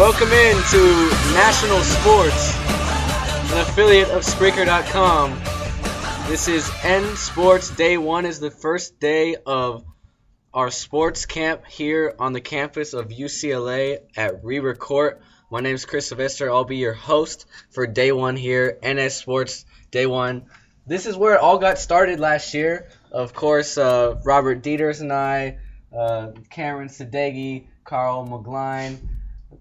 Welcome in to National Sports, an affiliate of Spreaker.com. This is NSports. Day 1 is the first day of our sports camp here on the campus of UCLA at Reber Court. My name is Chris Sylvester. I'll be your host for Day 1 here, NSports Day 1. This is where it all got started last year. Of course, Robert Dieters and I, Cameron Sadeghi, Carl McGline,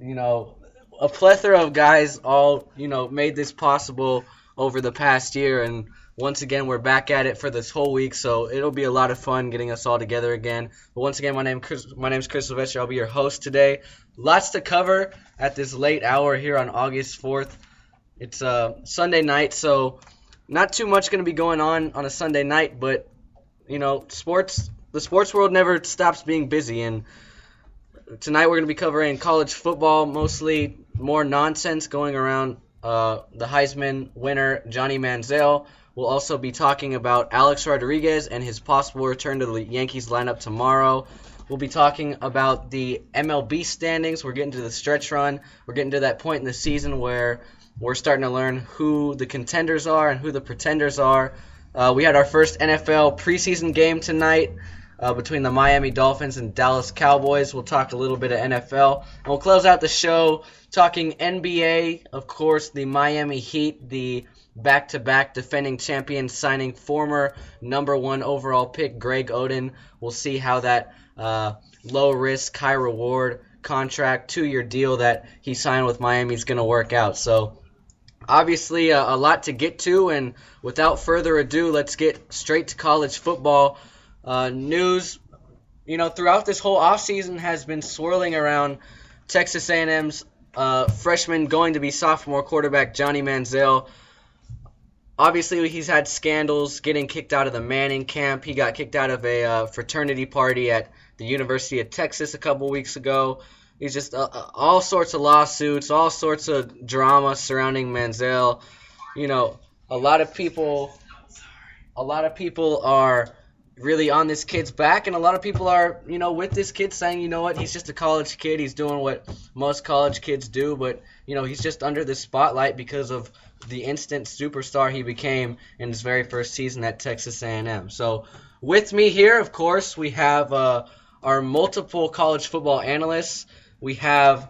a plethora of guys all, made this possible over the past year. And once again, we're back at it for this whole week, so it'll be a lot of fun getting us all together again. But once again, my name is Chris Sylvester. I'll be your host today. Lots to cover at this late hour here on August 4th. It's Sunday night, so not too much going to be going on a Sunday night, but, the sports world never stops being busy, and tonight we're going to be covering college football, mostly more nonsense going around the Heisman winner, Johnny Manziel. We'll also be talking about Alex Rodriguez and his possible return to the Yankees lineup tomorrow. We'll be talking about the MLB standings. We're getting to the stretch run. We're getting to that point in the season where we're starting to learn who the contenders are and who the pretenders are. We had our first NFL preseason game tonight between the Miami Dolphins and Dallas Cowboys. We'll talk a little bit of NFL. And we'll close out the show talking NBA. Of course, the Miami Heat, the back-to-back defending champions, signing former number 1 overall pick Greg Oden. We'll see how that low-risk, high-reward contract, 2-year deal that he signed with Miami is going to work out. So obviously a lot to get to, and without further ado, let's get straight to college football. News, throughout this whole offseason has been swirling around Texas A&M's freshman going to be sophomore quarterback Johnny Manziel. Obviously, he's had scandals getting kicked out of the Manning camp. He got kicked out of a fraternity party at the University of Texas a couple weeks ago. He's just all sorts of lawsuits, all sorts of drama surrounding Manziel. A lot of people are really on this kid's back, and a lot of people are, with this kid saying, he's just a college kid. He's doing what most college kids do, but, he's just under the spotlight because of the instant superstar he became in his very first season at Texas A&M. So with me here, of course, we have our multiple college football analysts. We have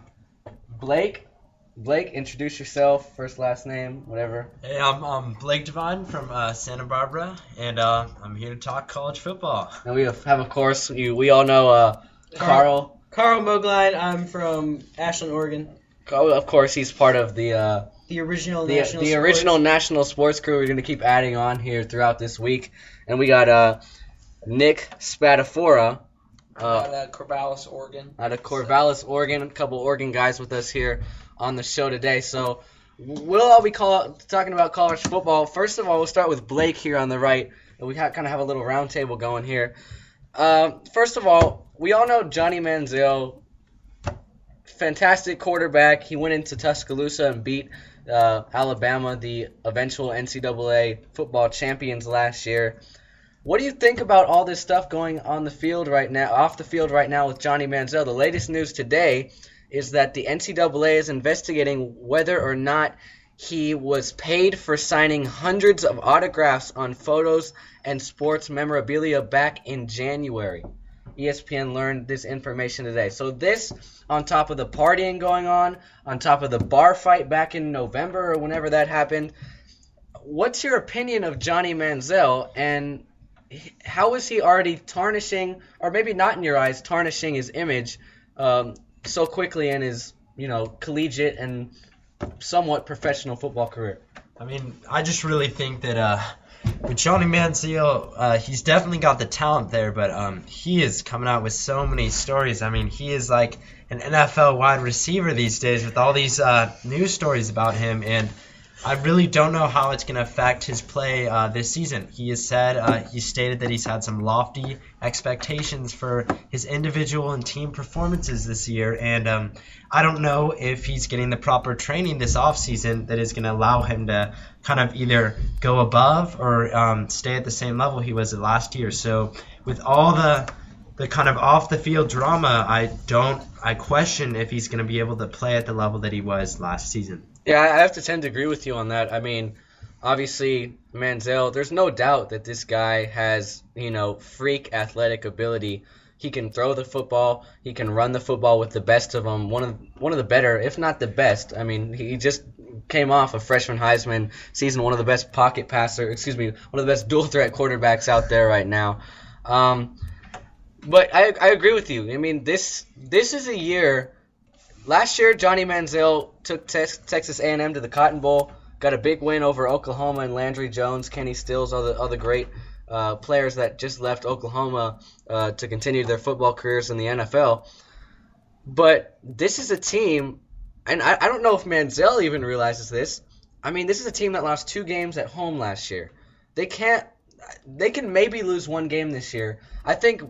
Blake. Blake, introduce yourself, first, last name, whatever. Hey, I'm Blake Devine from Santa Barbara, and I'm here to talk college football. And we have of course, we all know Carl. Carl Mogline. I'm from Ashland, Oregon. Of course, he's part of the original national sports crew. We're going to keep adding on here throughout this week. And we got Nick Spadafora. Out of Corvallis, Oregon. Oregon. A couple Oregon guys with us here on the show today. So we'll all be talking about college football. First of all, we'll start with Blake here on the right. We kind of have a little round table going here. First of all, we all know Johnny Manziel, fantastic quarterback. He went into Tuscaloosa and beat Alabama, the eventual NCAA football champions last year. What do you think about all this stuff going on the field right now, off the field right now with Johnny Manziel? The latest news today is that the NCAA is investigating whether or not he was paid for signing hundreds of autographs on photos and sports memorabilia back in January. ESPN learned this information today. So this, on top of the partying going on top of the bar fight back in November or whenever that happened, what's your opinion of Johnny Manziel, and how is he already tarnishing, or maybe not in your eyes, tarnishing his image so quickly in his, collegiate and somewhat professional football career? I mean, I just really think that with Johnny Manziel, he's definitely got the talent there, but he is coming out with so many stories. I mean, he is like an NFL wide receiver these days with all these news stories about him, and I really don't know how it's going to affect his play this season. He stated that he's had some lofty expectations for his individual and team performances this year, and I don't know if he's getting the proper training this offseason that is going to allow him to kind of either go above or stay at the same level he was at last year. So with all the the kind of off the field drama, I question if he's going to be able to play at the level that he was last season. Yeah, I have to tend to agree with you on that. I mean, obviously, Manziel, there's no doubt that this guy has, freak athletic ability. He can throw the football. He can run the football with the best of them. One of the better, if not the best. I mean, he just came off a freshman Heisman season, one of the best one of the best dual threat quarterbacks out there right now. But I agree with you. I mean, this is a year. Last year, Johnny Manziel took Texas A&M to the Cotton Bowl, got a big win over Oklahoma and Landry Jones, Kenny Stills, all the great players that just left Oklahoma to continue their football careers in the NFL. But this is a team, and I don't know if Manziel even realizes this. I mean, this is a team that lost 2 games at home last year. They can maybe lose 1 game this year. I think,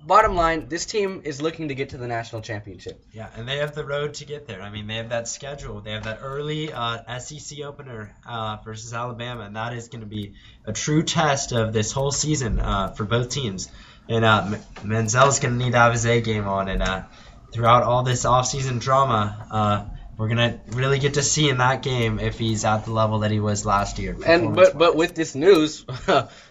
bottom line, this team is looking to get to the national championship. Yeah, and they have the road to get there. I mean, they have that schedule. They have that early SEC opener versus Alabama, and that is going to be a true test of this whole season for both teams. And Manziel's going to need to have his A game on, and throughout all this offseason drama, we're gonna really get to see in that game if he's at the level that he was last year. And but with this news,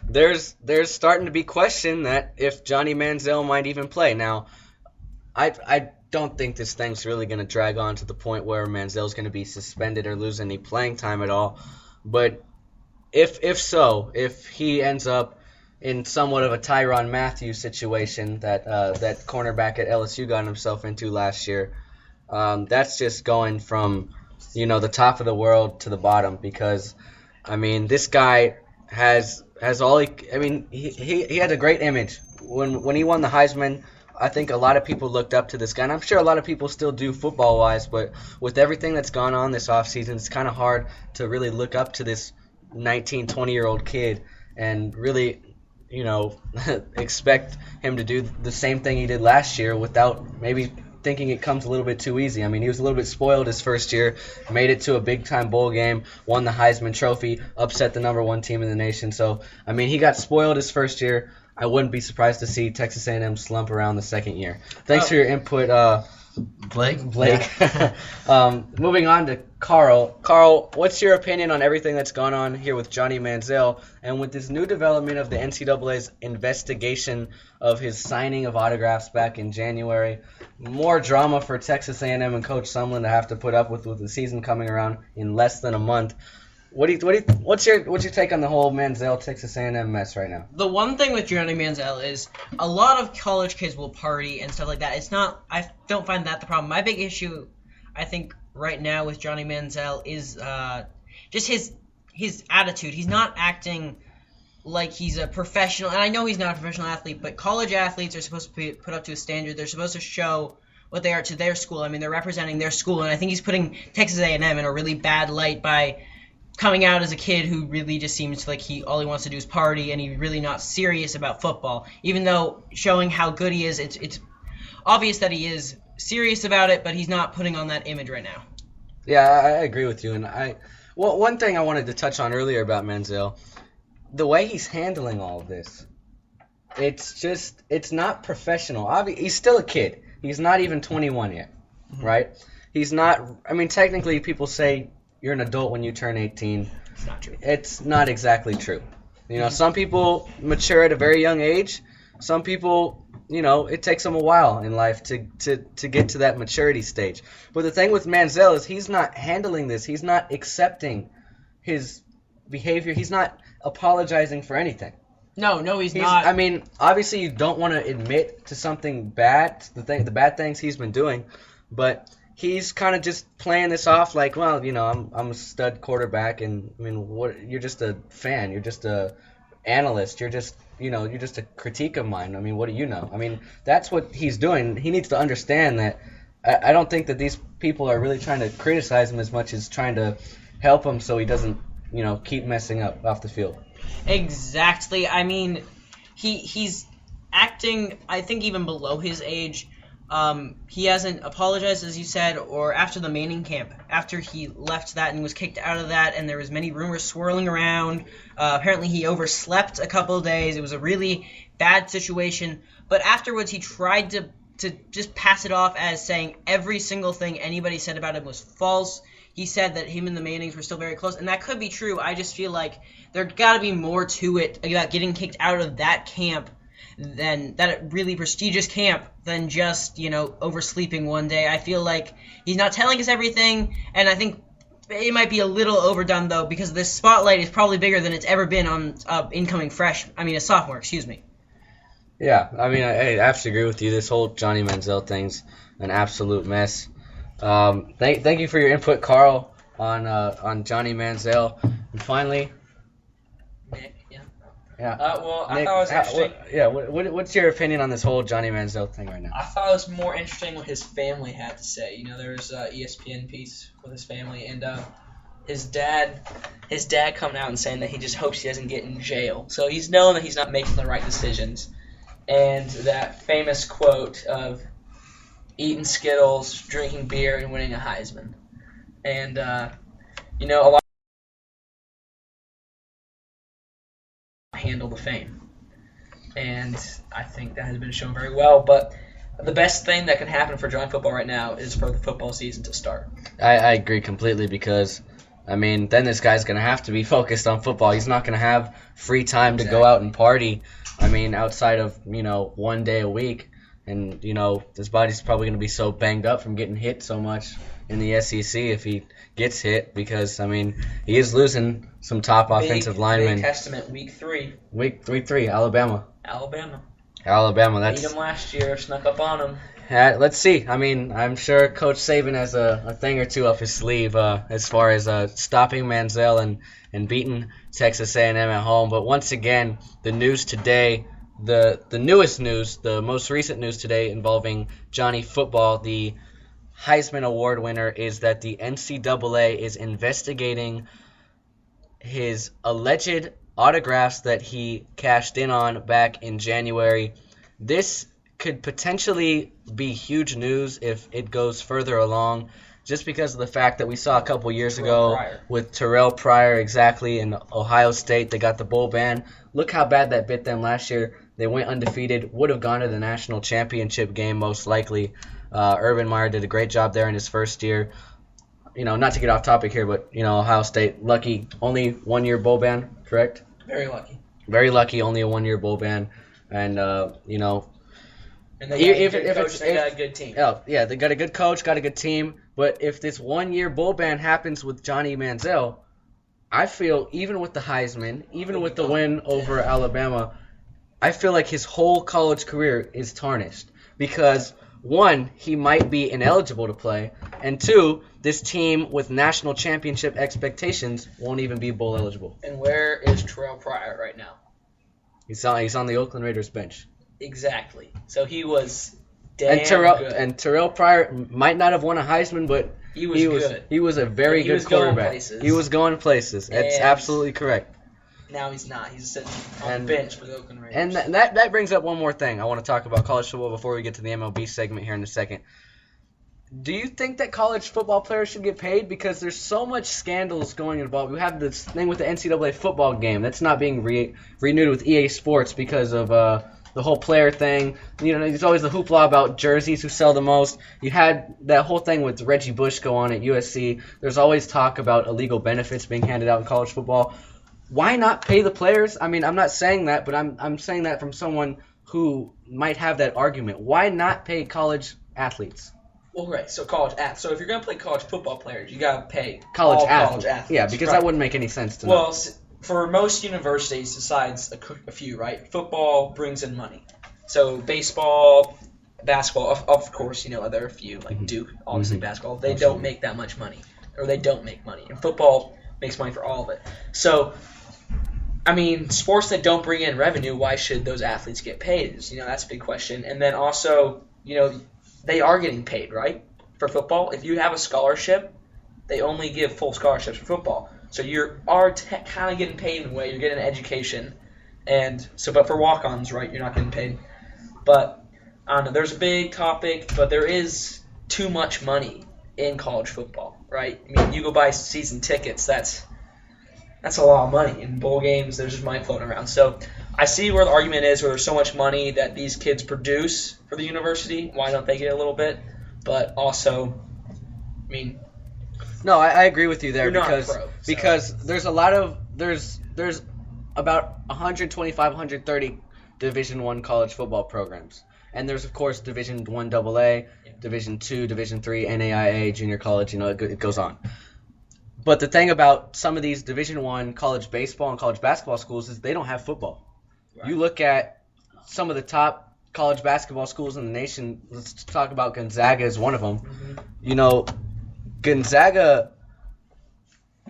there's starting to be question that if Johnny Manziel might even play. Now, I don't think this thing's really gonna drag on to the point where Manziel's gonna be suspended or lose any playing time at all. But if he ends up in somewhat of a Tyrann Mathieu situation that cornerback at LSU got himself into last year. That's just going from, the top of the world to the bottom because, I mean, this guy has all he had a great image. When he won the Heisman, I think a lot of people looked up to this guy, and I'm sure a lot of people still do football-wise, but with everything that's gone on this offseason, it's kind of hard to really look up to this 19, 20-year-old kid and really, expect him to do the same thing he did last year without maybe thinking it comes a little bit too easy. I mean, he was a little bit spoiled his first year, made it to a big-time bowl game, won the Heisman Trophy, upset the number 1 team in the nation. So, I mean, he got spoiled his first year. I wouldn't be surprised to see Texas A&M slump around the second year. Thanks for your input, Blake. Yeah. Moving on to Carl. Carl, what's your opinion on everything that's gone on here with Johnny Manziel and with this new development of the NCAA's investigation of his signing of autographs back in January? More drama for Texas A&M and Coach Sumlin to have to put up with the season coming around in less than a month. What's your take on the whole Manziel Texas A&M mess right now? The one thing with Johnny Manziel is a lot of college kids will party and stuff like that. I don't find that the problem. My big issue, I think, right now with Johnny Manziel is just his attitude. He's not acting like he's a professional, and I know he's not a professional athlete, but college athletes are supposed to be put up to a standard. They're supposed to show what they are to their school. I mean, they're representing their school, and I think he's putting Texas A&M in a really bad light by coming out as a kid who really just seems like all he wants to do is party, and he's really not serious about football. Even though showing how good he is, it's obvious that he is serious about it, but he's not putting on that image right now. Yeah, I agree with you. And one thing I wanted to touch on earlier about Manziel, the way he's handling all of this, it's not professional. He's still a kid. He's not even 21 yet, right? He's not. I mean, technically, people say you're an adult when you turn 18. It's not true. It's not exactly true. Some people mature at a very young age. Some people, it takes them a while in life to get to that maturity stage. But the thing with Manziel is he's not handling this. He's not accepting his behavior. He's not apologizing for anything. No, he's not. I mean, obviously you don't want to admit to something bad, the bad things he's been doing, but he's kind of just playing this off like, well, I'm a stud quarterback, and I mean, you're just a fan, you're just a analyst, you're just a critique of mine. I mean, what do you know? I mean, that's what he's doing. He needs to understand that. I don't think that these people are really trying to criticize him as much as trying to help him so he doesn't, keep messing up off the field. Exactly. I mean, he's acting, I think, even below his age. He hasn't apologized, as you said, or after the Manning camp, after he left that and was kicked out of that, and there was many rumors swirling around. Apparently he overslept a couple of days. It was a really bad situation, but afterwards he tried to just pass it off as saying every single thing anybody said about him was false. He said that him and the Mannings were still very close, and that could be true. I just feel like there got to be more to it about getting kicked out of that camp, than that really prestigious camp, than just, oversleeping one day. I feel like he's not telling us everything, and I think it might be a little overdone, though, because this spotlight is probably bigger than it's ever been on a sophomore, excuse me. Yeah, I mean, I have to agree with you. This whole Johnny Manziel thing's an absolute mess. Thank you for your input, Carl, on Johnny Manziel. And finally, Nick, yeah. Yeah. I thought it was interesting. What's your opinion on this whole Johnny Manziel thing right now? I thought it was more interesting what his family had to say. There was an ESPN piece with his family, and his dad coming out and saying that he just hopes he doesn't get in jail. So he's knowing that he's not making the right decisions. And that famous quote of eating Skittles, drinking beer, and winning a Heisman. And, a lot handle the fame. And I think that has been shown very well. But the best thing that can happen for Giant football right now is for the football season to start. I agree completely because, then this guy's going to have to be focused on football. He's not going to have free time to go out and party. Outside of, 1 day a week. And, his body's probably going to be so banged up from getting hit so much in the SEC if he gets hit because, he is losing some top offensive linemen. Big testament, week 3. Week 3, Alabama. Beat him last year, snuck up on him. Let's see. I'm sure Coach Saban has a thing or two up his sleeve as far as stopping Manziel and beating Texas A&M at home. But once again, the news today, the newest news, the most recent news today involving Johnny Football, the Heisman Award winner, is that the NCAA is investigating his alleged autographs that he cashed in on back in January. This could potentially be huge news if it goes further along, just because of the fact that we saw a couple years ago with Terrell Pryor, exactly, in Ohio State. They got the bowl ban. Look how bad that bit them last year. They went undefeated, would have gone to the national championship game most likely. Urban Meyer did a great job there in his first year. Not to get off topic here, but, Ohio State, lucky, only 1 year bowl ban, correct? Very lucky. Very lucky, only a 1 year bowl ban. And, And they got a good team. Oh, yeah, they got a good coach, got a good team. But if this 1 year bowl ban happens with Johnny Manziel, I feel even with the Heisman, even with the win over Alabama, I feel like his whole college career is tarnished. Because, one, he might be ineligible to play. And two, this team with national championship expectations won't even be bowl eligible. And where is Terrell Pryor right now? He's on the Oakland Raiders bench. Exactly. So he was damn good. And Terrell Pryor might not have won a Heisman, but he was good. He was a very good quarterback. He was going places. That's absolutely correct. Now he's not. He's sitting on the bench for the Oakland Raiders. And that brings up one more thing. I want to talk about college football before we get to the MLB segment here in a second. Do you think that college football players should get paid? Because there's so much scandals going involved. We have this thing with the NCAA football game that's not being renewed with EA Sports because of the whole player thing. There's always the hoopla about jerseys, who sell the most. You had that whole thing with Reggie Bush go on at USC. There's always talk about illegal benefits being handed out in college football. Why not pay the players? I'm not saying that, but I'm saying that from someone who might have that argument. Why not pay college athletes? Well, right. So college athletes. So if you're gonna play college football players, you gotta pay college athletes. Yeah, because that wouldn't make any sense to me. Well, for most universities, besides a few, right? Football brings in money. So baseball, basketball, of course, there are a few like Duke, obviously basketball. They don't make that much money, or they don't make money. And football makes money for all of it. So, sports that don't bring in revenue, why should those athletes get paid? That's a big question. And then also, they are getting paid, right? For football, if you have a scholarship, they only give full scholarships for football. So you are kind of getting paid in a way. You're getting an education. But for walk-ons, right, you're not getting paid. But, I don't know, there's a big topic, but there is too much money in college football, right? You go buy season tickets, that's That's a lot of money. In bowl games, there's just money floating around. So I see where the argument is, where there's so much money that these kids produce for the university. Why don't they get a little bit? But also, I mean, No, I agree with you there You're not a because pro, so. because there's a lot of there's about 125, 130 Division I college football programs, and there's of course Division I AA, Division II, Division III, NAIA, junior college. It goes on. But the thing about some of these Division I college baseball and college basketball schools is they don't have football. Right. You look at some of the top college basketball schools in the nation. Let's talk about Gonzaga as one of them. Mm-hmm. Gonzaga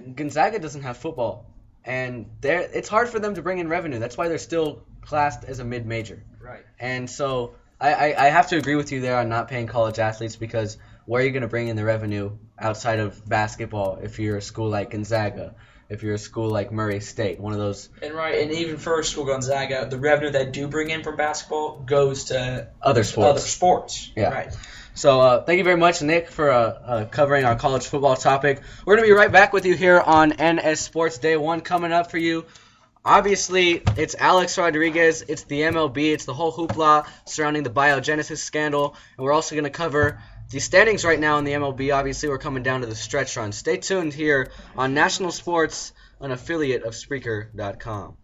doesn't have football, and it's hard for them to bring in revenue. That's why they're still classed as a mid-major. Right. And so I have to agree with you there on not paying college athletes, because where are you going to bring in the revenue outside of basketball if you're a school like Gonzaga, if you're a school like Murray State, one of those. And even for a school Gonzaga, the revenue they do bring in from basketball goes to Other sports. Yeah. Right. So thank you very much, Nick, for covering our college football topic. We're going to be right back with you here on NS Sports Day 1 coming up for you. Obviously, it's Alex Rodriguez, it's the MLB, it's the whole hoopla surrounding the biogenesis scandal, and we're also going to cover the standings right now in the MLB. Obviously, we're coming down to the stretch run. Stay tuned here on National Sports, an affiliate of Spreaker.com.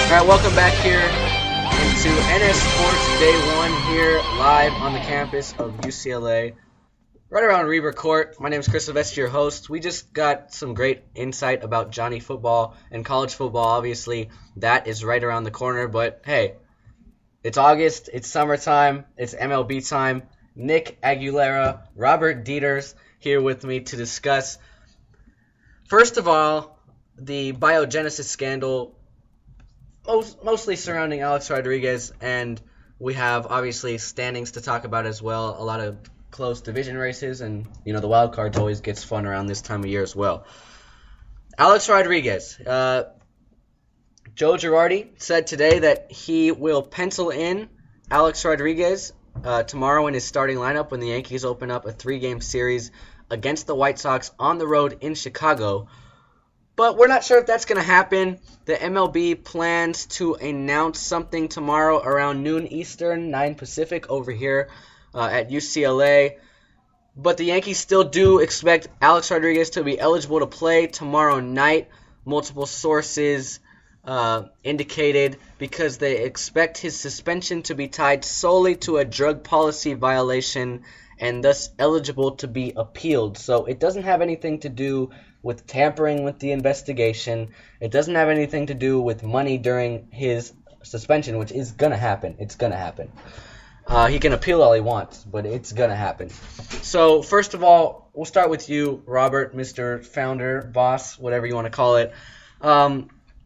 All right, welcome back here into NS Sports Day 1 here live on the campus of UCLA, right around Reber Court. My name is Chris Sylvester, your host. We just got some great insight about Johnny football and college football. Obviously, that is right around the corner, but hey, it's August, it's summertime, it's MLB time. Nick Aguilera, Robert Dieters here with me to discuss, first of all, the biogenesis scandal, mostly surrounding Alex Rodriguez, and we have obviously standings to talk about as well. A lot of close division races, and the wild cards always gets fun around this time of year as well. Alex Rodriguez, Joe Girardi said today that he will pencil in Alex Rodriguez tomorrow in his starting lineup when the Yankees open up a 3-game series against the White Sox on the road in Chicago. But we're not sure if that's going to happen. The MLB plans to announce something tomorrow around noon Eastern, 9 Pacific over here at UCLA. But the Yankees still do expect Alex Rodriguez to be eligible to play tomorrow night. Multiple sources indicated, because they expect his suspension to be tied solely to a drug policy violation and thus eligible to be appealed. So it doesn't have anything to do with tampering with the investigation. It doesn't have anything to do with money during his suspension, which is going to happen. It's going to happen. He can appeal all he wants, but it's going to happen. So, first of all, we'll start with you, Robert, Mr. Founder, Boss, whatever you want to call it.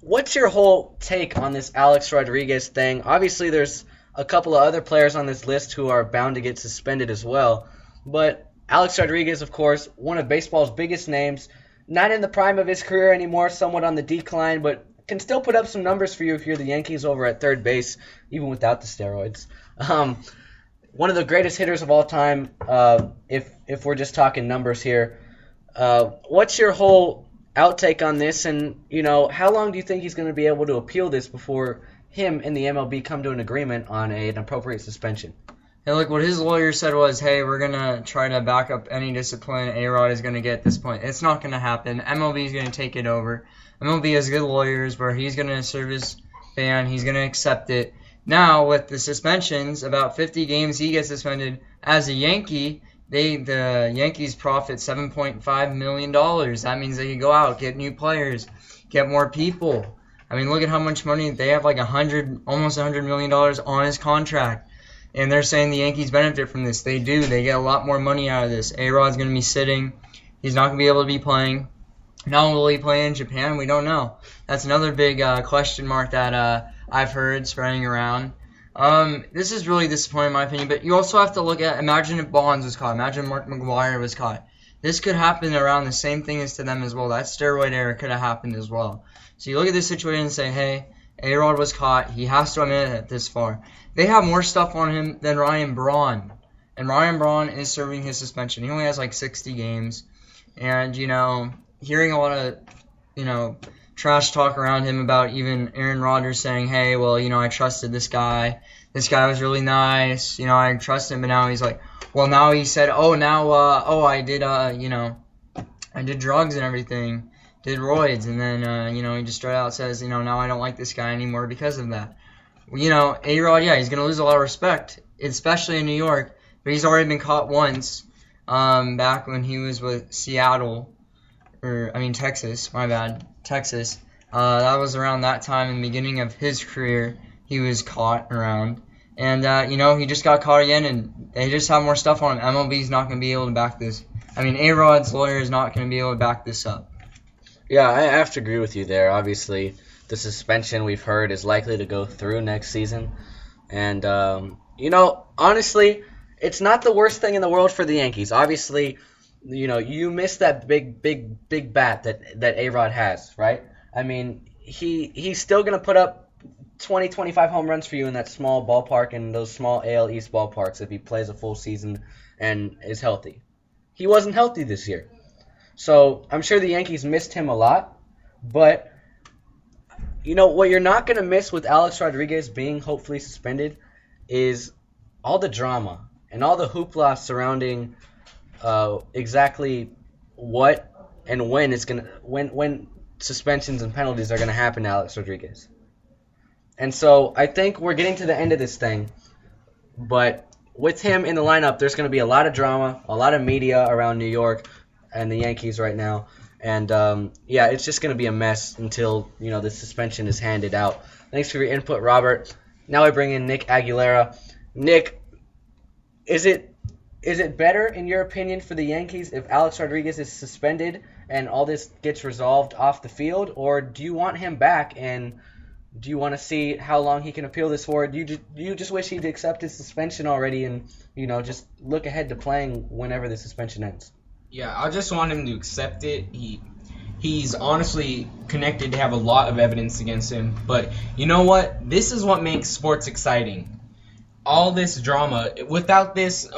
What's your whole take on this Alex Rodriguez thing? Obviously, there's a couple of other players on this list who are bound to get suspended as well. But Alex Rodriguez, of course, one of baseball's biggest names, not in the prime of his career anymore, somewhat on the decline, but can still put up some numbers for you if you're the Yankees over at third base, even without the steroids. One of the greatest hitters of all time, if we're just talking numbers here. What's your whole outtake on this, and how long do you think he's going to be able to appeal this before him and the MLB come to an agreement on an appropriate suspension? And look, what his lawyer said was, hey, we're going to try to back up any discipline A-Rod is going to get at this point. It's not going to happen. MLB is going to take it over. MLB has good lawyers where he's going to serve his ban. He's going to accept it. Now, with the suspensions, about 50 games he gets suspended as a Yankee, the Yankees profit $7.5 million. That means they can go out, get new players, get more people. I mean, look at how much money they have, like almost $100 million on his contract. And they're saying the Yankees benefit from this. They do. They get a lot more money out of this. A-Rod's going to be sitting. He's not going to be able to be playing. Now, will he play in Japan? We don't know. That's another big question mark that I've heard spreading around. This is really disappointing in my opinion, but you also have to look at, imagine if Bonds was caught. Imagine Mark McGwire was caught. This could happen around the same thing as to them as well. That steroid era could have happened as well. So you look at this situation and say, hey, A-Rod was caught. He has to admit it this far. They have more stuff on him than Ryan Braun. And Ryan Braun is serving his suspension. He only has like 60 games. And, hearing a lot of, trash talk around him about even Aaron Rodgers saying, hey, well, I trusted this guy. This guy was really nice. I trust him. But now he's like, well, now he said, I did, I did drugs and everything. Did roids. And then, he just straight out says, now I don't like this guy anymore because of that. A-Rod, yeah, he's going to lose a lot of respect, especially in New York. But he's already been caught once back when he was with Texas, my bad, Texas. That was around that time in the beginning of his career he was caught around. And, he just got caught again, and they just have more stuff on him. MLB's not going to be able to back this. A-Rod's lawyer is not going to be able to back this up. Yeah, I have to agree with you there. Obviously, the suspension we've heard is likely to go through next season. And, honestly, it's not the worst thing in the world for the Yankees. Obviously, you miss that big bat that A-Rod has, right? I mean, he's still going to put up 20, 25 home runs for you in that small ballpark and those small AL East ballparks if he plays a full season and is healthy. He wasn't healthy this year. So I'm sure the Yankees missed him a lot. But, what you're not going to miss with Alex Rodriguez being hopefully suspended is all the drama and all the hoopla surrounding exactly what and when suspensions and penalties are gonna happen to Alex Rodriguez. And so I think we're getting to the end of this thing, but with him in the lineup, there's gonna be a lot of drama, a lot of media around New York and the Yankees right now, and it's just gonna be a mess until the suspension is handed out. Thanks for your input, Robert. Now I bring in Nick Aguilera. Nick, is it better, in your opinion, for the Yankees if Alex Rodriguez is suspended and all this gets resolved off the field, or do you want him back and do you want to see how long he can appeal this for? Do you just wish he'd accept his suspension already and just look ahead to playing whenever the suspension ends? Yeah, I just want him to accept it. He's honestly connected to have a lot of evidence against him, but you know what? This is what makes sports exciting. All this drama. Without this,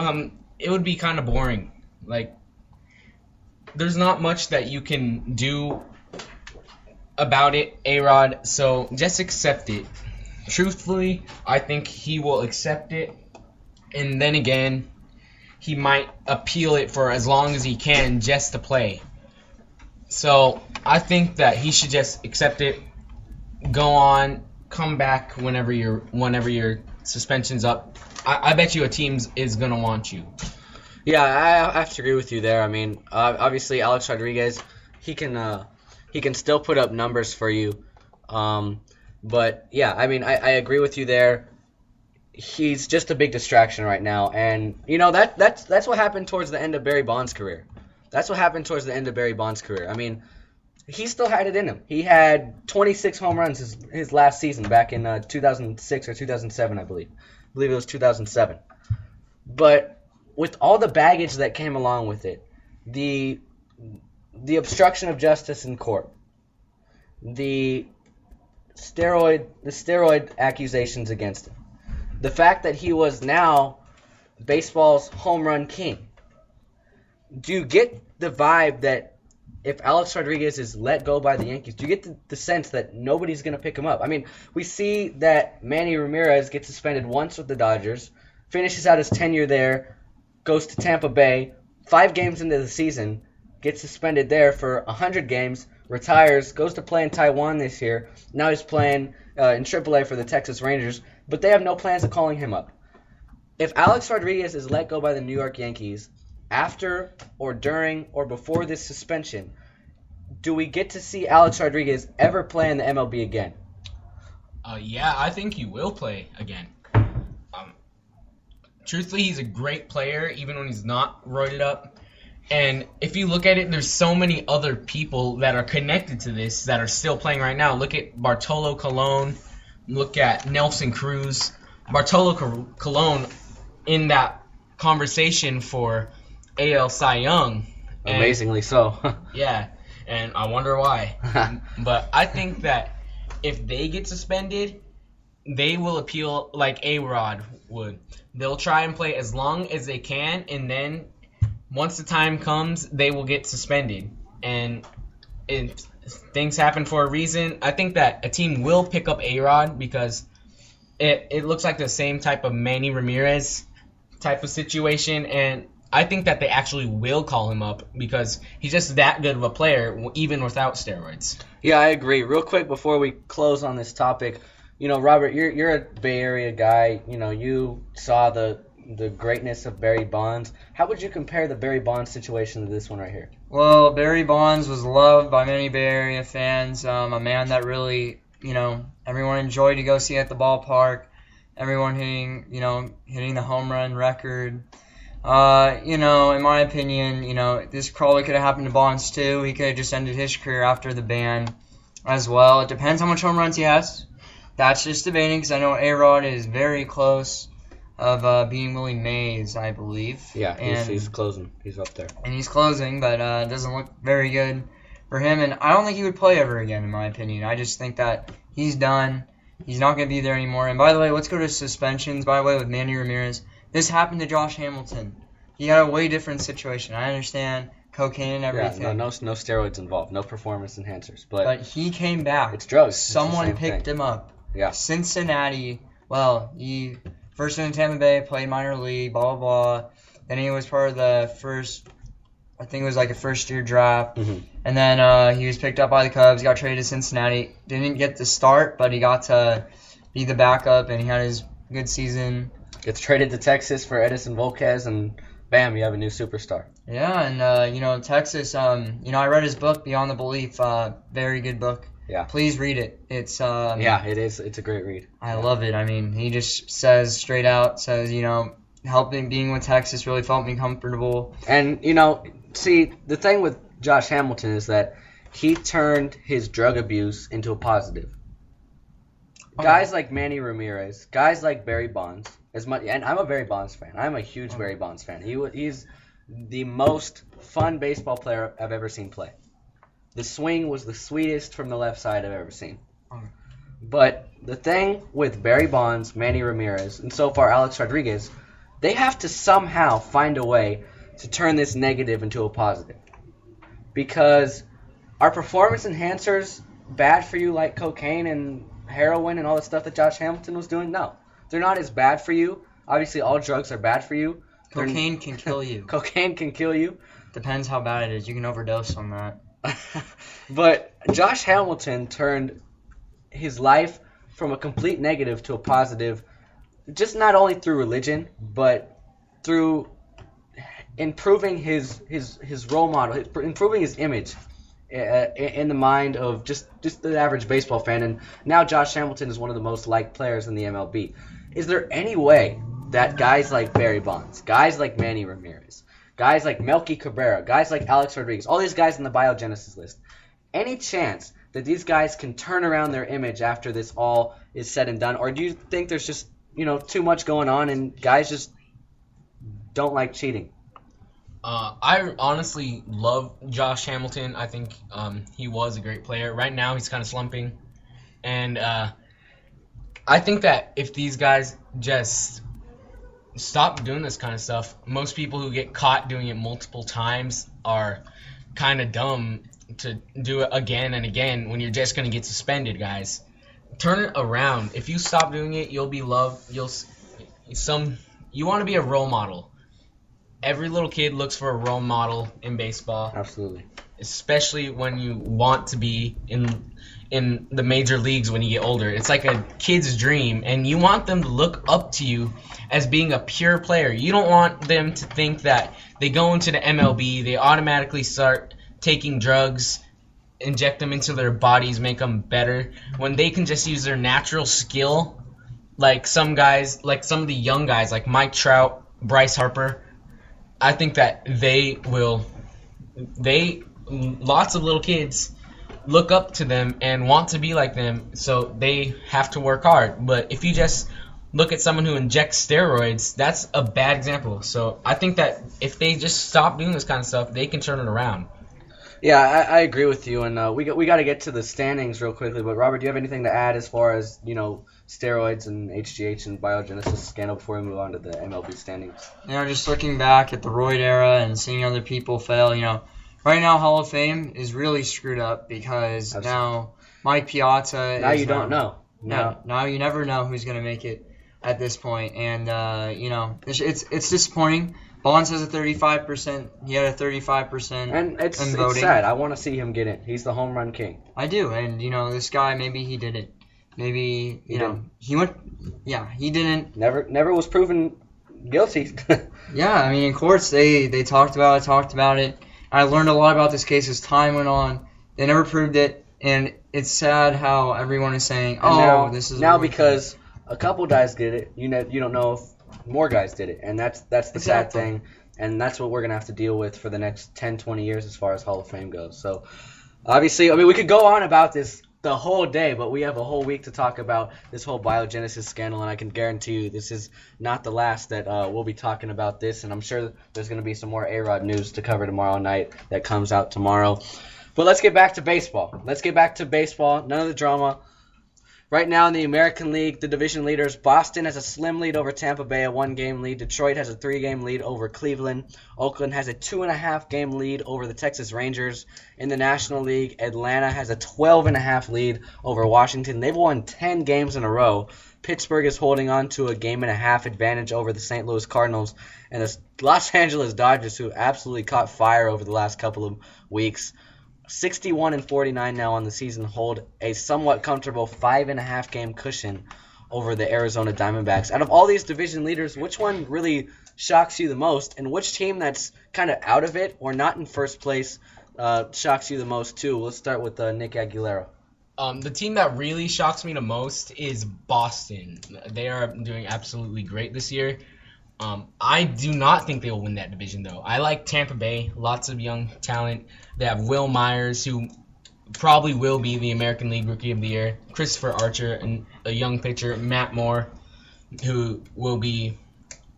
it would be kind of boring. Like, there's not much that you can do about it, A-Rod, so just accept it. Truthfully, I think he will accept it, and then again, he might appeal it for as long as he can just to play. So, I think that he should just accept it, go on, come back whenever your suspension's up. I bet you a team is going to want you. Yeah, I have to agree with you there. I mean, obviously Alex Rodriguez, he can still put up numbers for you. But yeah, I mean, I agree with you there. He's just a big distraction right now, and that's what happened towards the end of Barry Bonds' career. I mean, he still had it in him. He had 26 home runs his last season back in 2006 or 2007, I believe. I believe it was 2007. But with all the baggage that came along with it, the obstruction of justice in court, the steroid accusations against him, the fact that he was now baseball's home run king, do you get the vibe that if Alex Rodriguez is let go by the Yankees, do you get the sense that nobody's going to pick him up? I mean, we see that Manny Ramirez gets suspended once with the Dodgers, finishes out his tenure there, goes to Tampa Bay, 5 games into the season, gets suspended there for 100 games, retires, goes to play in Taiwan this year. Now he's playing in AAA for the Texas Rangers. but they have no plans of calling him up. If Alex Rodriguez is let go by the New York Yankees after or during or before this suspension, do we get to see Alex Rodriguez ever play in the MLB again? Yeah, I think he will play again. Truthfully, he's a great player, even when he's not roided up. And if you look at it, there's so many other people that are connected to this that are still playing right now. Look at Bartolo Colon. Look at Nelson Cruz. Bartolo Colon in that conversation for AL Cy Young. Amazingly so. Yeah, and I wonder why. But I think that if they get suspended, they will appeal like A-Rod would. They'll try and play as long as they can, and then once the time comes, they will get suspended. And if things happen for a reason, I think that a team will pick up A-Rod because it looks like the same type of Manny Ramirez type of situation, and I think that they actually will call him up because he's just that good of a player, even without steroids. Yeah, I agree. Real quick before we close on this topic, Robert, you're a Bay Area guy. You saw the greatness of Barry Bonds. How would you compare the Barry Bonds situation to this one right here? Well, Barry Bonds was loved by many Bay Area fans. A man that really, everyone enjoyed to go see at the ballpark. Everyone hitting the home run record. In my opinion, this probably could have happened to Bonds too. He could have just ended his career after the ban as well. It depends how much home runs he has. That's just debating because I know A-Rod is very close of being Willie Mays, I believe. Yeah, he's closing. He's up there. And he's closing, but it doesn't look very good for him. And I don't think he would play ever again, in my opinion. I just think that he's done. He's not going to be there anymore. And by the way, let's go to suspensions, by the way, with Manny Ramirez. This happened to Josh Hamilton. He had a way different situation. I understand cocaine and everything. Yeah, no steroids involved. No performance enhancers. But he came back. It's drugs. Someone picked him up. Yeah. Cincinnati. Well, he first in Tampa Bay, played minor league, blah, blah, blah. Then he was part of the first, I think it was like a first-year draft. Mm-hmm. And then he was picked up by the Cubs, got traded to Cincinnati. Didn't get the start, but he got to be the backup, and he had his good season. Gets traded to Texas for Edison Volquez, and bam, you have a new superstar. Yeah, and, Texas, I read his book, Beyond the Belief, very good book. Yeah. Please read it. It's yeah, it is. It's a great read. I love it. I mean, he just says straight out, helping being with Texas really felt me comfortable. And, see, the thing with Josh Hamilton is that he turned his drug abuse into a positive. Guys like Manny Ramirez, guys like Barry Bonds, and I'm a Barry Bonds fan. I'm a huge Barry Bonds fan. He's the most fun baseball player I've ever seen play. The swing was the sweetest from the left side I've ever seen. But the thing with Barry Bonds, Manny Ramirez, and so far Alex Rodriguez, they have to somehow find a way to turn this negative into a positive. Because are performance enhancers bad for you like cocaine and heroin and all the stuff that Josh Hamilton was doing? No. They're not as bad for you. Obviously, all drugs are bad for you. Cocaine can kill you. Cocaine can kill you. Depends how bad it is. You can overdose on that. But Josh Hamilton turned his life from a complete negative to a positive, just not only through religion, but through improving his role model, improving his image in the mind of just the average baseball fan. And now Josh Hamilton is one of the most liked players in the MLB. Is there any way that guys like Barry Bonds, guys like Manny Ramirez, guys like Melky Cabrera, guys like Alex Rodriguez, all these guys in the biogenesis list, any chance that these guys can turn around their image after this all is said and done? Or do you think there's just, too much going on and guys just don't like cheating? I honestly love Josh Hamilton. I think he was a great player. Right now he's kind of slumping. And I think that if these guys just stop doing this kind of stuff, most people who get caught doing it multiple times are kind of dumb to do it again and again when you're just going to get suspended, guys. Turn it around. If you stop doing it, you'll be loved. You want to be a role model. Every little kid looks for a role model in baseball. Absolutely. Especially when you want to be in the major leagues when you get older. It's like a kid's dream, and you want them to look up to you as being a pure player. You don't want them to think that they go into the MLB, they automatically start taking drugs, inject them into their bodies, make them better, when they can just use their natural skill. Like some guys, like some of the young guys, like Mike Trout, Bryce Harper, I think that lots of little kids look up to them and want to be like them, so they have to work hard. But if you just look at someone who injects steroids, that's a bad example. So I think that if they just stop doing this kind of stuff, they can turn it around. Yeah, I agree with you, and we got to get to the standings real quickly. But Robert, do you have anything to add as far as steroids and HGH and biogenesis scandal before we move on to the MLB standings? Just looking back at the Royd era and seeing other people fail, right now Hall of Fame is really screwed up because now Mike Piazza. Now you don't know. Now you never know who's going to make it at this point, and it's disappointing. Bonds has a 35%. He had a 35%. And it's voting. sad. I want to see him get it. He's the home run king. I do, and this guy, maybe he did it. Maybe he went. Yeah, he didn't. Never was proven guilty. Yeah, in courts they talked about it. I learned a lot about this case as time went on. They never proved it, and it's sad how everyone is saying, this is now because a couple guys did it. You don't know if more guys did it, and that's the sad thing, and that's what we're going to have to deal with for the next 10, 20 years as far as Hall of Fame goes. So, obviously, we could go on about this the whole day, but we have a whole week to talk about this whole biogenesis scandal, and I can guarantee you this is not the last that we'll be talking about this, and I'm sure there's going to be some more A-Rod news to cover tomorrow night that comes out tomorrow. But let's get back to baseball. None of the drama. Right now in the American League, the division leaders, Boston has a slim lead over Tampa Bay, a 1-game lead. Detroit has a 3-game lead over Cleveland. Oakland has a 2.5-game lead over the Texas Rangers. In the National League, Atlanta has a 12.5 lead over Washington. They've won 10 games in a row. Pittsburgh is holding on to a 1.5 advantage over the St. Louis Cardinals. And the Los Angeles Dodgers, who absolutely caught fire over the last couple of weeks, 61-49 now on the season, hold a somewhat comfortable 5.5-game cushion over the Arizona Diamondbacks. Out of all these division leaders, which one really shocks you the most, and which team that's kind of out of it or not in first place shocks you the most too? Let's start with Nick Aguilera. The team that really shocks me the most is Boston. They are doing absolutely great this year. I do not think they will win that division, though. I like Tampa Bay, lots of young talent. They have Will Myers, who probably will be the American League Rookie of the Year. Christopher Archer, and a young pitcher. Matt Moore, who will be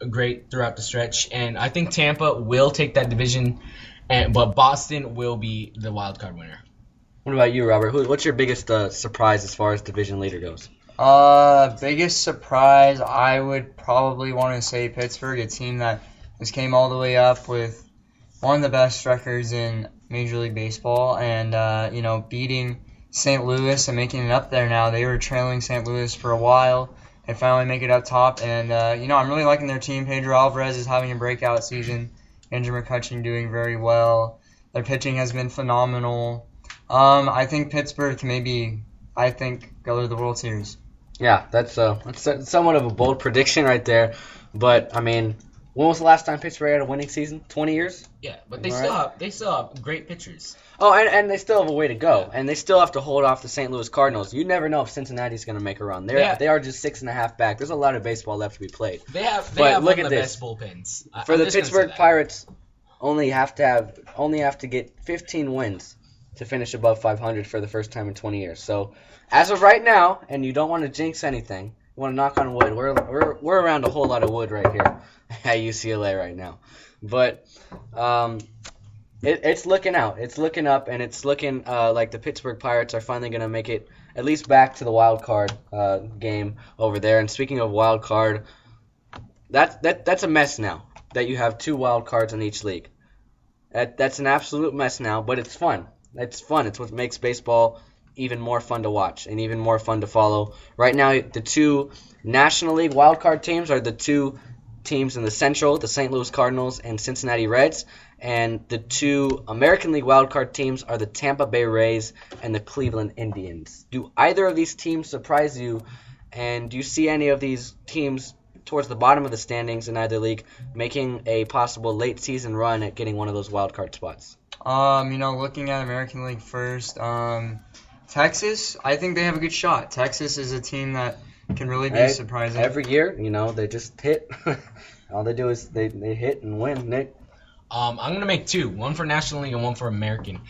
great throughout the stretch. And I think Tampa will take that division, but Boston will be the wild card winner. What about you, Robert? What's your biggest surprise as far as division leader goes? Biggest surprise, I would probably want to say Pittsburgh, a team that just came all the way up with one of the best records in Major League Baseball, and beating St. Louis and making it up there now. They were trailing St. Louis for a while and finally make it up top. And I'm really liking their team. Pedro Alvarez is having a breakout season. Andrew McCutcheon doing very well. Their pitching has been phenomenal. I think Pittsburgh can maybe go to the World Series. Yeah, that's somewhat of a bold prediction right there. But, when was the last time Pittsburgh had a winning season? 20 years? Yeah, but they still have great pitchers. Oh, and they still have a way to go. And they still have to hold off the St. Louis Cardinals. You never know if Cincinnati's going to make a run. They are just 6.5 back. There's a lot of baseball left to be played. They have one of the best bullpens. For the Pittsburgh Pirates, only have to get 15 wins to finish above 500 for the first time in 20 years. So, as of right now, and you don't want to jinx anything, you want to knock on wood. We're around a whole lot of wood right here at UCLA right now. But it's looking out. It's looking up, and it's looking like the Pittsburgh Pirates are finally going to make it at least back to the wild card game over there. And speaking of wild card, that's a mess now that you have 2 wild cards in each league. That's an absolute mess now, but it's fun. It's fun. It's what makes baseball even more fun to watch and even more fun to follow. Right now, the 2 National League wildcard teams are the 2 teams in the Central, the St. Louis Cardinals and Cincinnati Reds. And the 2 American League wildcard teams are the Tampa Bay Rays and the Cleveland Indians. Do either of these teams surprise you? And do you see any of these teams towards the bottom of the standings in either league making a possible late season run at getting one of those wildcard spots? Looking at American League first, Texas, I think they have a good shot. Texas is a team that can really be surprising. Every year, they just hit. All they do is they hit and win, Nick. I'm going to make 2, one for National League and one for American.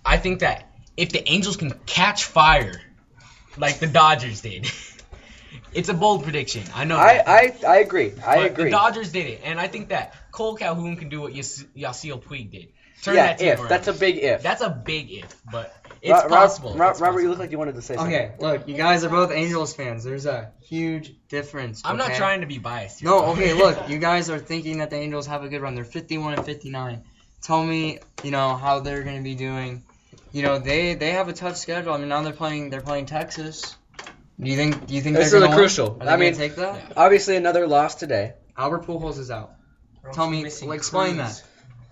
I think that if the Angels can catch fire like the Dodgers did, it's a bold prediction. I know. I agree. I agree. The Dodgers did it, and I think that Cole Calhoun can do what Yasiel Puig did. Turn yeah, that team if. around. That's a big if. That's a big if, but it's possible. Robert, you look like you wanted to say something. Okay, look, you guys are both Angels fans. There's a huge difference. I'm not okay? trying to be biased here. No, okay, look, you guys are thinking that the Angels have a good run. They're 51-59. Tell me, how they're going to be doing. They have a tough schedule. I mean, now they're playing Texas. Do you think This they're is going really to crucial. Are they going to take that? Yeah. Obviously another loss today. Albert Pujols is out. Tell me, explain that.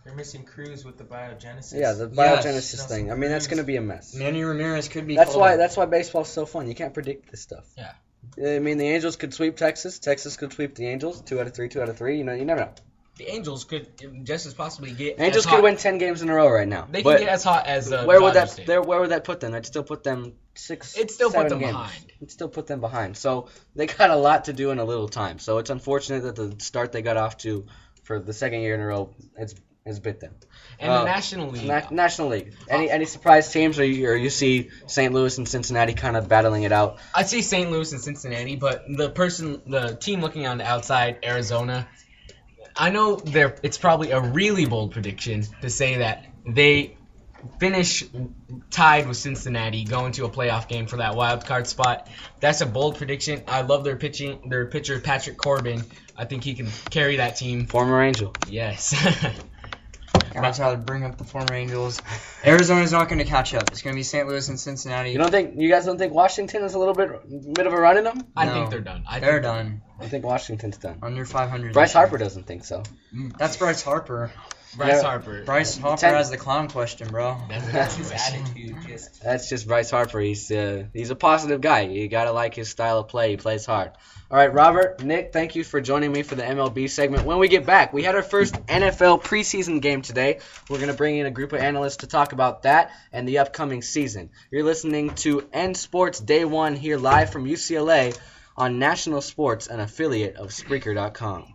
They're missing Cruz with the biogenesis. Yeah, the Yes. biogenesis thing. I mean, that's going to be a mess. Manny Ramirez could be That's called why up. that's why baseball's so fun. You can't predict this stuff. Yeah. I mean, the Angels could sweep Texas. Texas could sweep the Angels. 2 out of 3, 2 out of 3. You never know. The Angels could just as possibly get Angels as hot. could win 10 games in a row right now. They But can get as hot as the where would Dodgers that did. where would that put them? I'd still put them 6. It'd still put 7 them games. behind. It'd still put them behind. So they got a lot to do in a little time. So it's unfortunate that the start they got off to for the second year in a row has bit them. And the National League. National League. Any surprise teams, or you see St. Louis and Cincinnati kind of battling it out? I'd say St. Louis and Cincinnati, but the team looking on the outside, Arizona, I know it's probably a really bold prediction to say that they finish tied with Cincinnati, going to a playoff game for that wild card spot. That's a bold prediction. I love their pitcher Patrick Corbin. I think he can carry that team. Former Angel. Yes. That's how to bring up the former Angels. Arizona's not going to catch up. It's going to be St. Louis and Cincinnati. You guys don't think Washington is a little bit of a run in them? I No. think they're done. They're done. I think Washington's done. Under 500. Bryce this year. Harper doesn't think so. That's Bryce Harper. Bryce Yeah. Harper. Bryce Harper 10 has the clown question, bro. That's his attitude. Just That's just Bryce Harper. He's a positive guy. You gotta like his style of play. He plays hard. All right, Robert, Nick, thank you for joining me for the MLB segment. When we get back, we had our first NFL preseason game today. We're gonna bring in a group of analysts to talk about that and the upcoming season. You're listening to NSports Day 1 here live from UCLA on National Sports, an affiliate of Spreaker.com.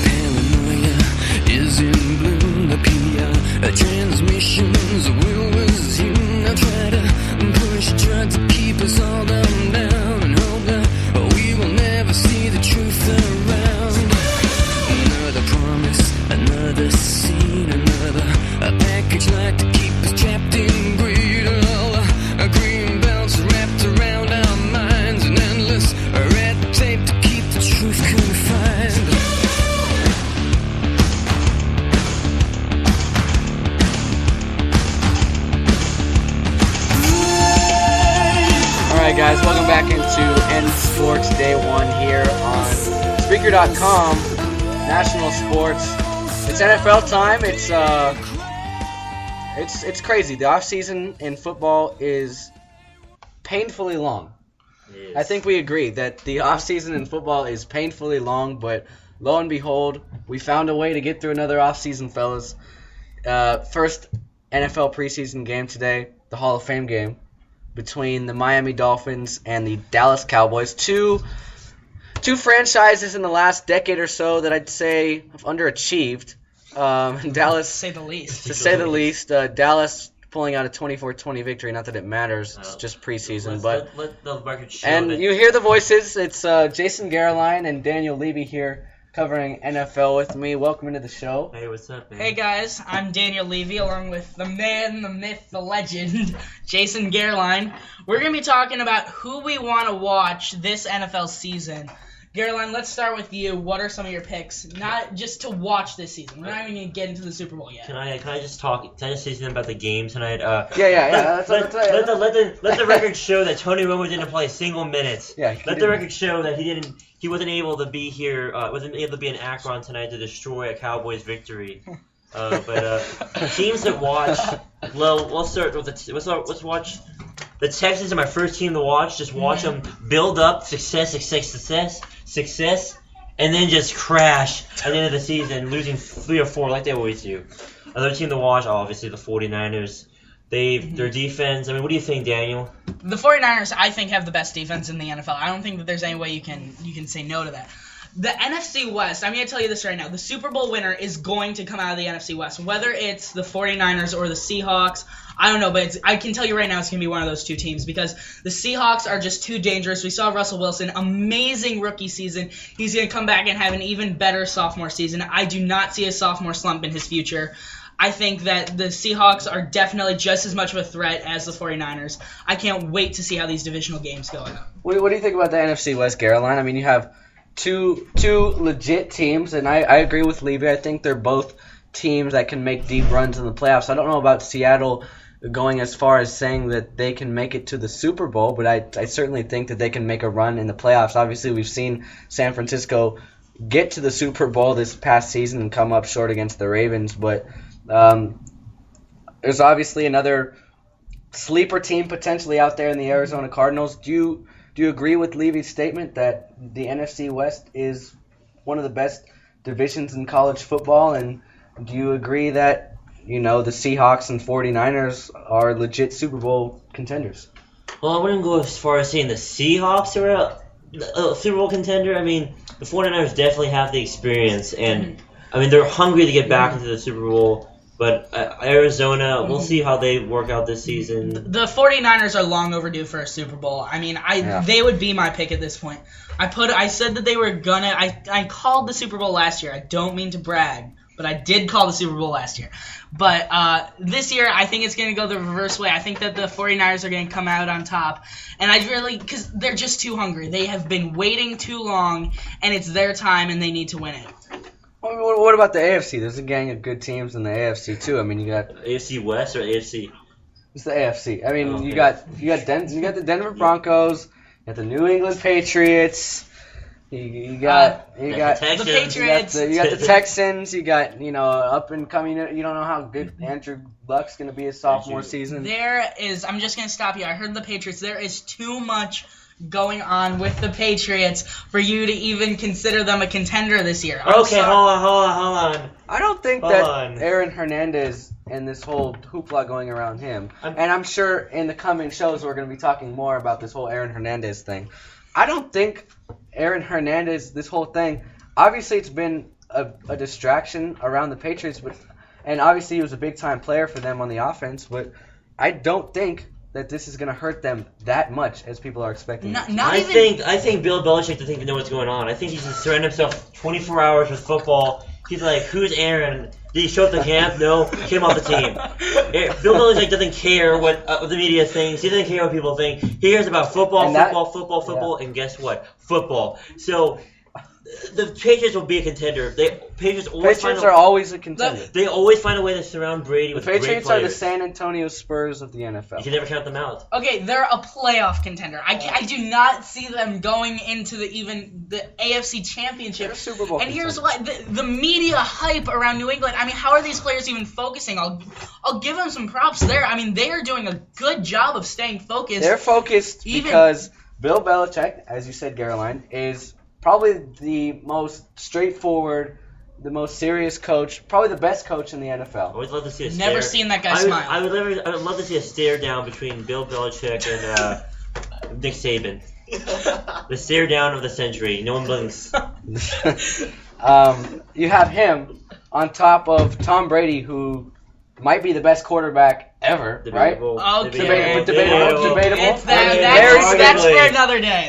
Paranoia is in bloom. The PR transmissions will resume. Now try to push drugs to keep us all down and hope that we will never see the truth around. Another promise, another scene, another package like to keep us trapped in greed. All green belts wrapped around our minds, and endless red tape to keep the truth confined. Alright guys, welcome back into NSports Day 1 here on Spreaker.com, National Sports. It's NFL time. It's crazy. The off season in football is painfully long. I think we agree that the offseason in football is painfully long, but lo and behold, we found a way to get through another offseason, fellas. First NFL preseason game today, the Hall of Fame game between the Miami Dolphins and the Dallas Cowboys. Two franchises in the last decade or so that I'd say have underachieved. Dallas, To say the least. to say the least, Dallas pulling out a 24-20 victory. Not that it matters, it's just preseason. But let the record show and that you hear the voices. It's Jason Gareline and Daniel Levy here covering NFL with me. Welcome into the show. Hey, what's up, man? Hey guys, I'm Daniel Levy along with the man, the myth, the legend, Jason Gareline. We're going to be talking about who we want to watch this NFL season. Gareline, let's start with you. What are some of your picks? Not just to watch this season. We're not even going to get into the Super Bowl yet. Can I just say something about the game tonight? Yeah. Let the record show that Tony Romo didn't play a single minute. Yeah, Let the record show that he wasn't able to be here, wasn't able to be in Akron tonight to destroy a Cowboys victory. But teams that watch. Well, let's start with let's watch. The Texans are my first team to watch. Just watch them build up success, and then just crash at the end of the season, losing 3 or 4 like they always do. Another team to watch, obviously, the 49ers. Their defense. I mean, what do you think, Daniel? The 49ers, I think, have the best defense in the NFL. I don't think that there's any way you can say no to that. The NFC West, I'm going to tell you this right now. The Super Bowl winner is going to come out of the NFC West. Whether it's the 49ers or the Seahawks, I don't know, but I can tell you right now it's going to be one of those two teams because the Seahawks are just too dangerous. We saw Russell Wilson, amazing rookie season. He's going to come back and have an even better sophomore season. I do not see a sophomore slump in his future. I think that the Seahawks are definitely just as much of a threat as the 49ers. I can't wait to see how these divisional games go. What do you think about the NFC West, Gareline? I mean, you have two legit teams, and I agree with Levy. I think they're both teams that can make deep runs in the playoffs. I don't know about Seattle going as far as saying that they can make it to the Super Bowl, but I certainly think that they can make a run in the playoffs. Obviously, we've seen San Francisco get to the Super Bowl this past season and come up short against the Ravens, but there's obviously another sleeper team potentially out there in the Arizona Cardinals. Do you agree with Levy's statement that the NFC West is one of the best divisions in college football, and do you agree that the Seahawks and 49ers are legit Super Bowl contenders? Well, I wouldn't go as far as saying the Seahawks are a Super Bowl contender. I mean, the 49ers definitely have the experience, and I mean they're hungry to get back into the Super Bowl. But Arizona, we'll see how they work out this season. The 49ers are long overdue for a Super Bowl. I mean, they would be my pick at this point. I said that they were gonna. I called the Super Bowl last year. I don't mean to brag, but I did call the Super Bowl last year. But this year, I think it's going to go the reverse way. I think that the 49ers are going to come out on top. And because they're just too hungry. They have been waiting too long, and it's their time, and they need to win it. What about the AFC? There's a gang of good teams in the AFC too. I mean, you got AFC West or AFC. It's the AFC. I mean, you got the Denver Broncos, you got the New England Patriots. You got the Patriots. You got the Texans. You got up and coming. You don't know how good Andrew Luck's going to be his sophomore season. I'm just going to stop you. I heard the Patriots. There is too much going on with the Patriots for you to even consider them a contender this year. Okay, hold on. I don't think Aaron Hernandez and this whole hoopla going around him, and I'm sure in the coming shows we're going to be talking more about this whole Aaron Hernandez thing. I don't think Aaron Hernandez, this whole thing, obviously it's been a distraction around the Patriots, and obviously he was a big-time player for them on the offense, but I don't think that this is going to hurt them that much as people are expecting. I think Bill Belichick doesn't even know what's going on. I think he's just surrounding himself 24 hours with football. He's like, who's Aaron? Did he show up to camp? No, get him off the team. Bill Belichick doesn't care what the media thinks. He doesn't care what people think. He cares about football, and guess what? Football. So the Patriots will be a contender. Patriots are always a contender. They always find a way to surround Brady with great players. The Patriots are the San Antonio Spurs of the NFL. You can never count them out. Okay, they're a playoff contender. I do not see them going into the AFC Championship. They're a Super Bowl and contender. here's why: the media hype around New England. I mean, how are these players even focusing? I'll give them some props there. I mean, they are doing a good job of staying focused. They're focused because Bill Belichick, as you said, Caroline, is probably the most straightforward, the most serious coach, probably the best coach in the NFL. I always love to see a Never stare. seen that guy smile. I would love to see a stare down between Bill Belichick and Nick Saban. The stare down of the century. No one blinks. You have him on top of Tom Brady, who might be the best quarterback ever, right? Debatable. Okay. Debatable. It's Very that's arguably. for another day.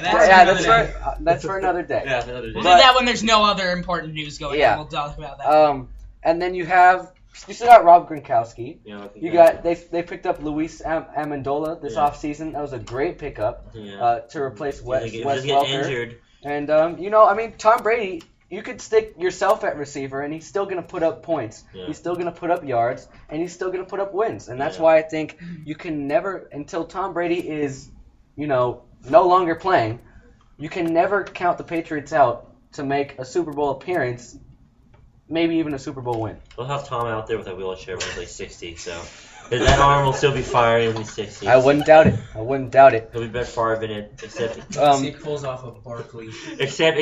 That's for another day. Yeah, another day. We'll do that when there's no other important news going Yeah. on. We'll talk about that. And then you still got Rob Gronkowski. Yeah, okay. You got they picked up Luis Amendola this offseason. That was a great pickup to replace Wes He doesn't get Welker. injured. And Tom Brady, you could stick yourself at receiver, and he's still going to put up points. Yeah. He's still going to put up yards, and he's still going to put up wins. And that's Yeah. why I think you can never, until Tom Brady is, no longer playing, you can never count the Patriots out to make a Super Bowl appearance, maybe even a Super Bowl win. We'll have Tom out there with a wheelchair when he's like 60, so that arm will still be firing when he's 60. I wouldn't doubt it. He'll be Brett Favre in it, except he pulls off a Barkley. except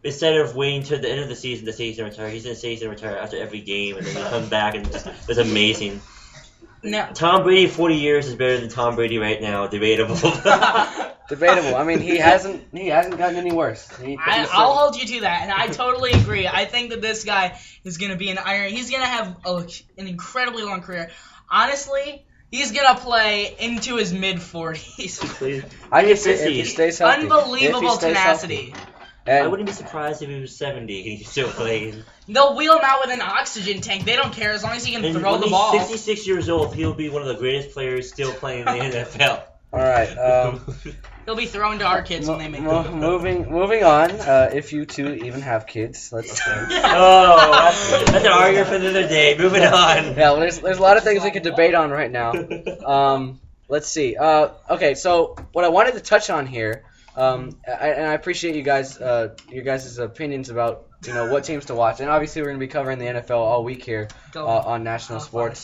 instead of waiting to the end of the season to say he's gonna retire, he's gonna say he's gonna retire after every game, and then he comes back and it's amazing. Now, Tom Brady 40 years is better than Tom Brady right now. Debatable. Debatable. I mean, he hasn't gotten any worse. I'll hold you to that, and I totally agree. I think that this guy is going to be an iron. He's going to have an incredibly long career. Honestly, he's going to play into his mid-40s. If he stays healthy. Unbelievable If he stays tenacity. healthy. I And wouldn't be surprised if he was 70 and he's still playing. They'll wheel him out with an oxygen tank. They don't care as long as he can And throw when the he's ball. 66 years old, he'll be one of the greatest players still playing in the NFL. all right. He'll be thrown to our kids when they make them. Moving on. If you two even have kids, let's. Oh, that's an argument for another day. Moving on. Yeah, well, there's a lot of things we could debate on right now. Let's see. Okay, so what I wanted to touch on here, and I appreciate you guys, your guys' opinions about what teams to watch, and obviously we're going to be covering the NFL all week here on National Sports.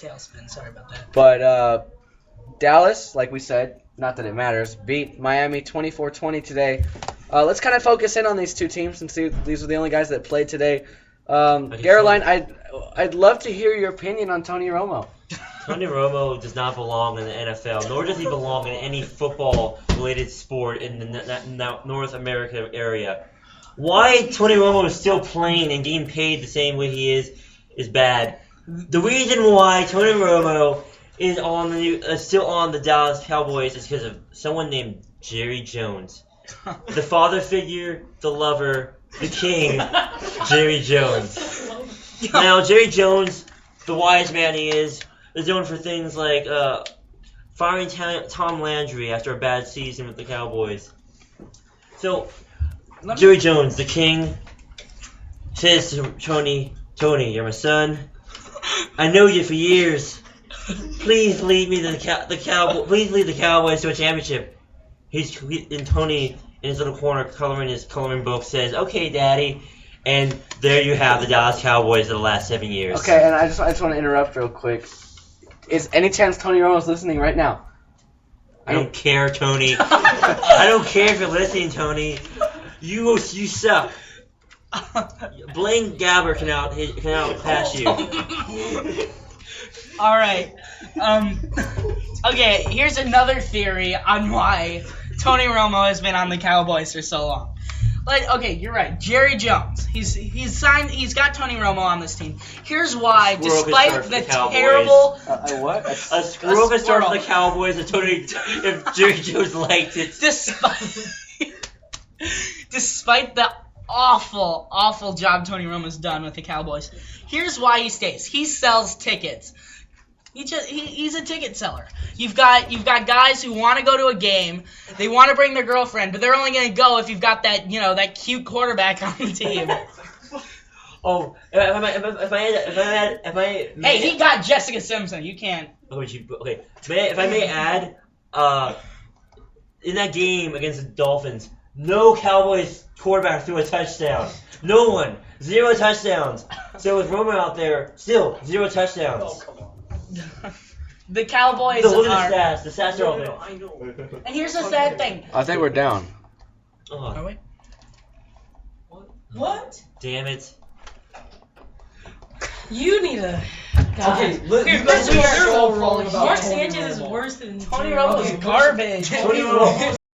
Sorry about that. But Dallas, like we said, not that it matters, beat Miami 24-20 today. Let's kind of focus in on these two teams since these are the only guys that played today. Caroline, I'd love to hear your opinion on Tony Romo. Tony Romo does not belong in the NFL, nor does he belong in any football-related sport in the North America area. Why Tony Romo is still playing and getting paid the same way he is bad. The reason why Tony Romo is still on the Dallas Cowboys is because of someone named Jerry Jones. The father figure, the lover, the king, Jerry Jones. Now, Jerry Jones, the wise man he is known for things like firing Tom Landry after a bad season with the Cowboys. So, Jerry Jones, the king, says to Tony, you're my son. I know you for years. Please lead me to Please lead the Cowboys to a championship. And Tony, in his little corner, his coloring book, says, "Okay, Daddy." And there you have the Dallas Cowboys of the last 7 years. Okay, and I just want to interrupt real quick. Is any chance Tony Romo's listening right now? I don't care, Tony. I don't care if you're listening, Tony. You suck. Blaine Gabbert can outpass you. All right. Okay, here's another theory on why Tony Romo has been on the Cowboys for so long. Okay, you're right. Jerry Jones. He's got Tony Romo on this team. Here's why, despite the terrible What? A squirrel could start for the Cowboys if Jerry Jones liked it. Despite the awful job Tony Romo's done with the Cowboys, here's why he stays. He sells tickets. He's a ticket seller. You've got guys who want to go to a game. They want to bring their girlfriend, but they're only going to go if you've got that that cute quarterback on the team. Oh, if I Hey, he got Jessica Simpson. You can't. Okay. If I may add, in that game against the Dolphins, no Cowboys quarterback threw a touchdown. No one. 0 touchdowns. So with Romo out there, still 0 touchdowns. Oh, come on. The Cowboys Look are. at the stats. The stats are all there. And here's the sad thing. I think we're down. Oh, we? What? damn it. You need a. Okay, God. look, you guys First of are all, so wrong about Mark Tony Sanchez is Romo. worse than Tony Romo's Romo. garbage. Tony Romo.